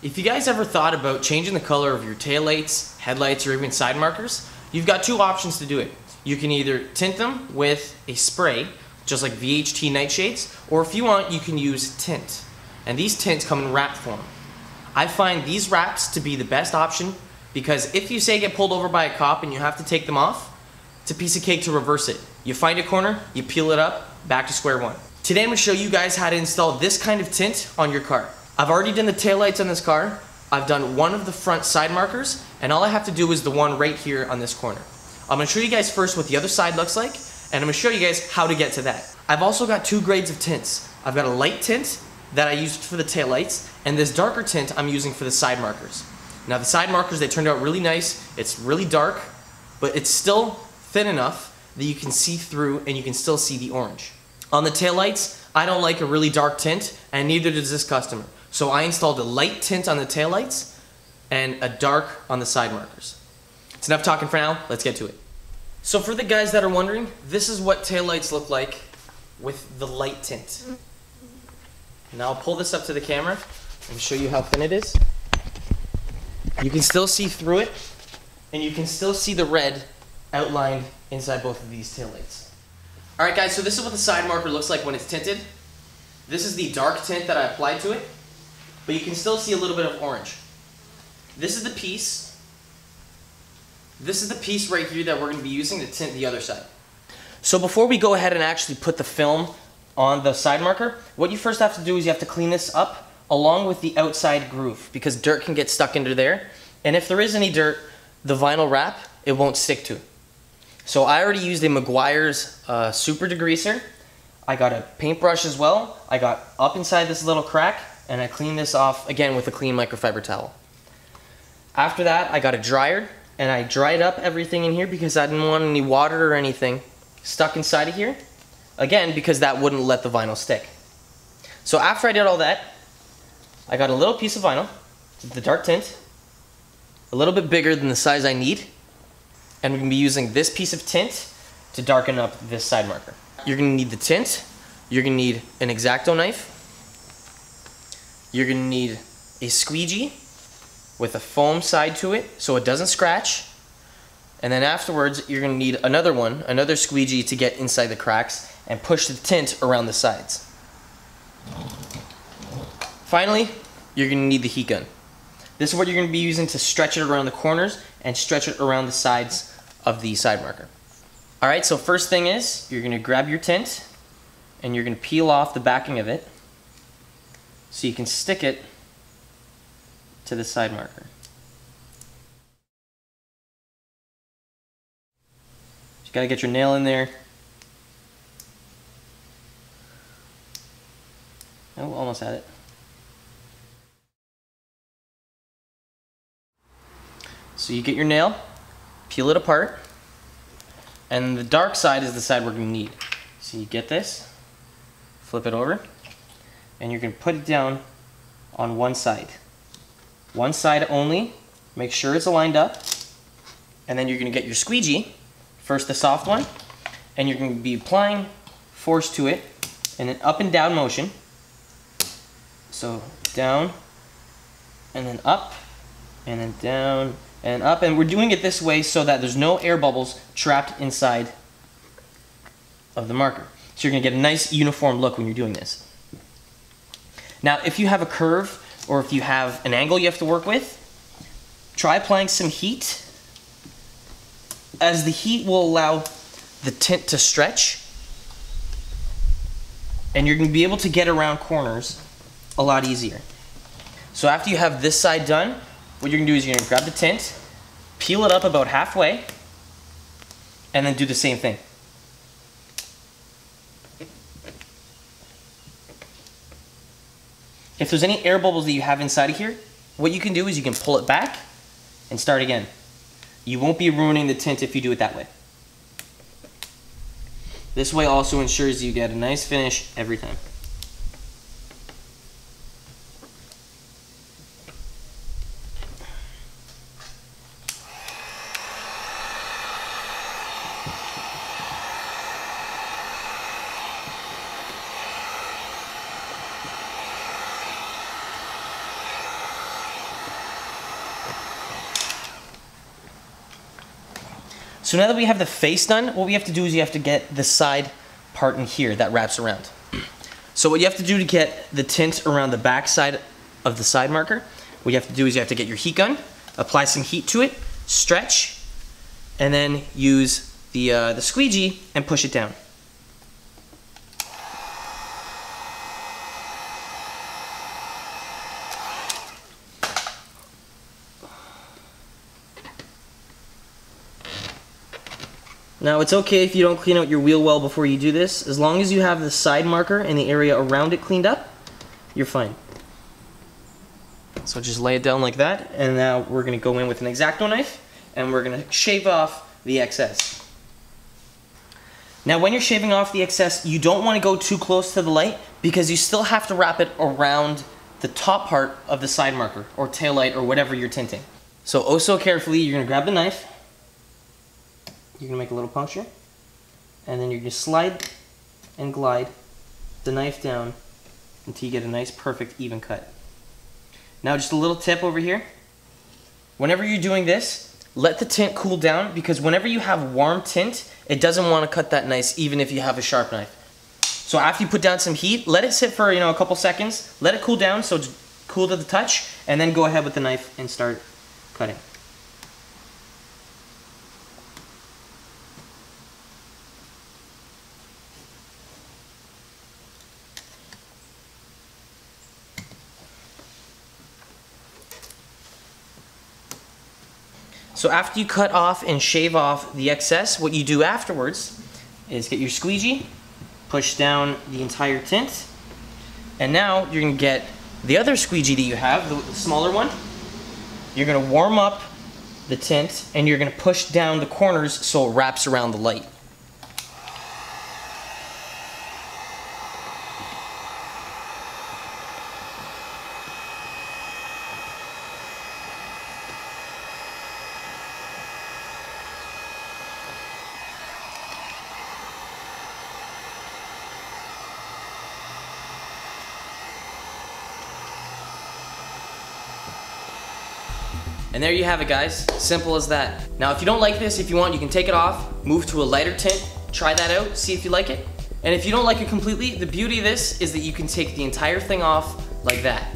If you guys ever thought about changing the color of your taillights, headlights, or even side markers, you've got two options to do it. You can either tint them with a spray, just like VHT nightshades, or if you want, you can use Tint. And these tints come in wrap form. I find these wraps to be the best option because if you say get pulled over by a cop and you have to take them off, it's a piece of cake to reverse it. You find a corner, you peel it up, back to square one. Today I'm going to show you guys how to install this kind of tint on your car. I've already done the taillights on this car, I've done one of the front side markers, and all I have to do is the one right here on this corner. I'm going to show you guys first what the other side looks like, and I'm going to show you guys how to get to that. I've also got two grades of tints. I've got a light tint that I used for the taillights, and this darker tint I'm using for the side markers. Now the side markers, they turned out really nice. It's really dark, but it's still thin enough that you can see through and you can still see the orange. On the taillights, I don't like a really dark tint, and neither does this customer. So I installed a light tint on the taillights and a dark on the side markers. It's enough talking for now, let's get to it. So for the guys that are wondering, this is what taillights look like with the light tint. Now I'll pull this up to the camera and show you how thin it is. You can still see through it, and you can still see the red outlined inside both of these taillights. Alright guys, so this is what the side marker looks like when it's tinted. This is the dark tint that I applied to it, but you can still see a little bit of orange. This is the piece. This is the piece right here that we're going to be using to tint the other side. So before we go ahead and actually put the film on the side marker, what you first have to do is you have to clean this up along with the outside groove because dirt can get stuck into there. And if there is any dirt, the vinyl wrap, it won't stick to. So I already used a Meguiar's super degreaser. I got a paintbrush as well. I got up inside this little crack and I cleaned this off again with a clean microfiber towel. After that, I got a dryer and I dried up everything in here because I didn't want any water or anything stuck inside of here. Again, because that wouldn't let the vinyl stick. So after I did all that, I got a little piece of vinyl, the dark tint, a little bit bigger than the size I need, and we're going to be using this piece of tint to darken up this side marker. You're going to need the tint, you're going to need an Acto knife, you're going to need a squeegee with a foam side to it so it doesn't scratch, and then afterwards you're going to need another squeegee to get inside the cracks and push the tint around the sides. Finally, you're going to need the heat gun. This is what you're going to be using to stretch it around the corners and stretch it around the sides of the side marker. Alright, so first thing is, you're going to grab your tint and you're going to peel off the backing of it so you can stick it to the side marker. You got to get your nail in there. Oh, almost had it. So you get your nail, peel it apart, and the dark side is the side we're going to need. So you get this, flip it over, and you're going to put it down on one side. One side only, make sure it's lined up, and then you're going to get your squeegee, first the soft one, and you're going to be applying force to it in an up and down motion. So down, and then up, and then down, and up, and we're doing it this way so that there's no air bubbles trapped inside of the marker. So you're going to get a nice uniform look when you're doing this. Now if you have a curve or if you have an angle you have to work with, try applying some heat, as the heat will allow the tint to stretch and you're going to be able to get around corners a lot easier. So after you have this side done, what you're going to do is you're going to grab the tint, peel it up about halfway, and then do the same thing. If there's any air bubbles that you have inside of here, what you can do is you can pull it back and start again. You won't be ruining the tint if you do it that way. This way also ensures you get a nice finish every time. So now that we have the face done, what we have to do is you have to get the side part in here that wraps around. So what you have to do to get the tint around the back side of the side marker, what you have to do is you have to get your heat gun, apply some heat to it, stretch, and then use the squeegee and push it down. Now it's okay if you don't clean out your wheel well before you do this. As long as you have the side marker and the area around it cleaned up, you're fine. So just lay it down like that, and now we're going to go in with an X-Acto knife and we're going to shave off the excess. Now when you're shaving off the excess, you don't want to go too close to the light because you still have to wrap it around the top part of the side marker or tail light or whatever you're tinting. So oh so carefully, you're going to grab the knife. You're going to make a little puncture, and then you're going to slide and glide the knife down until you get a nice, perfect, even cut. Now just a little tip over here. Whenever you're doing this, let the tint cool down, because whenever you have warm tint, it doesn't want to cut that nice even if you have a sharp knife. So after you put down some heat, let it sit for a couple seconds, let it cool down so it's cool to the touch, and then go ahead with the knife and start cutting. So after you cut off and shave off the excess, what you do afterwards is get your squeegee, push down the entire tint, and now you're going to get the other squeegee that you have, the smaller one. You're going to warm up the tint and you're going to push down the corners so it wraps around the light. And there you have it, guys. Simple as that. Now if you don't like this, if you want, you can take it off, move to a lighter tint, try that out, see if you like it. And if you don't like it completely, the beauty of this is that you can take the entire thing off like that.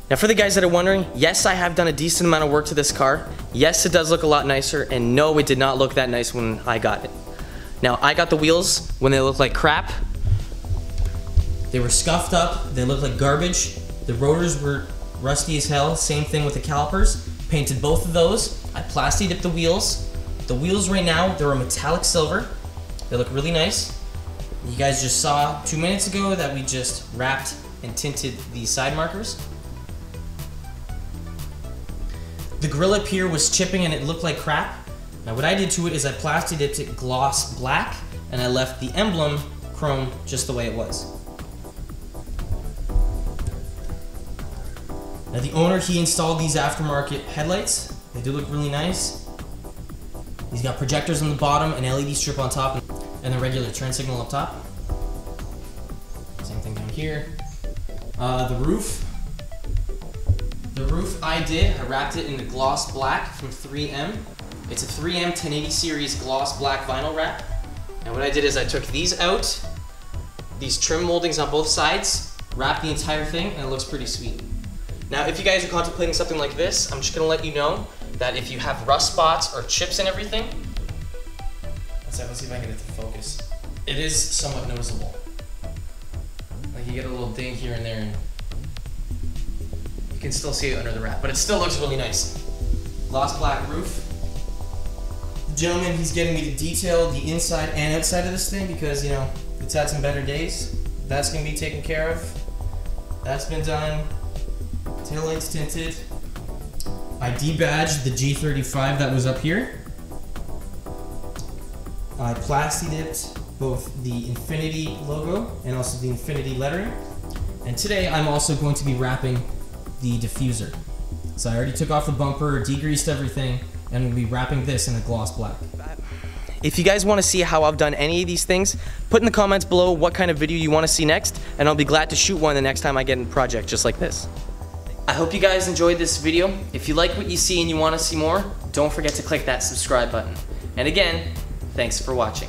Now for the guys that are wondering, yes, I have done a decent amount of work to this car. Yes, it does look a lot nicer, and no, it did not look that nice when I got it. Now, I got the wheels when they looked like crap. They were scuffed up, they looked like garbage. The rotors were rusty as hell, same thing with the calipers. Painted both of those. I plasti dipped the wheels. The wheels right now, they're a metallic silver. They look really nice. You guys just saw 2 minutes ago that we just wrapped and tinted the side markers. The grill up here was chipping and it looked like crap. Now what I did to it is I plasti dipped it gloss black and I left the emblem chrome just the way it was. Now the owner, he installed these aftermarket headlights. They do look really nice. He's got projectors on the bottom, an LED strip on top, and a regular turn signal up top. Same thing down here. The roof I wrapped it in the gloss black from 3M. It's a 3M 1080 series gloss black vinyl wrap. And what I did is I took these out, these trim moldings on both sides, wrapped the entire thing, and it looks pretty sweet. Now, if you guys are contemplating something like this, I'm just gonna let you know that if you have rust spots or chips and everything, let's see if I can get it to focus. It is somewhat noticeable. Like you get a little ding here and there, and you can still see it under the wrap, but it still looks really nice. Gloss black roof. The gentleman, he's getting me to detail the inside and outside of this thing because, you know, it's had some better days. That's gonna be taken care of. That's been done. Taillights tinted. I debadged the G35 that was up here. I plasti dipped both the Infiniti logo and also the Infiniti lettering. And today I'm also going to be wrapping the diffuser. So I already took off the bumper, degreased everything, and I'm going to be wrapping this in a gloss black. If you guys want to see how I've done any of these things, put in the comments below what kind of video you want to see next, and I'll be glad to shoot one the next time I get in a project just like this. I hope you guys enjoyed this video. If you like what you see and you want to see more, don't forget to click that subscribe button. And again, thanks for watching.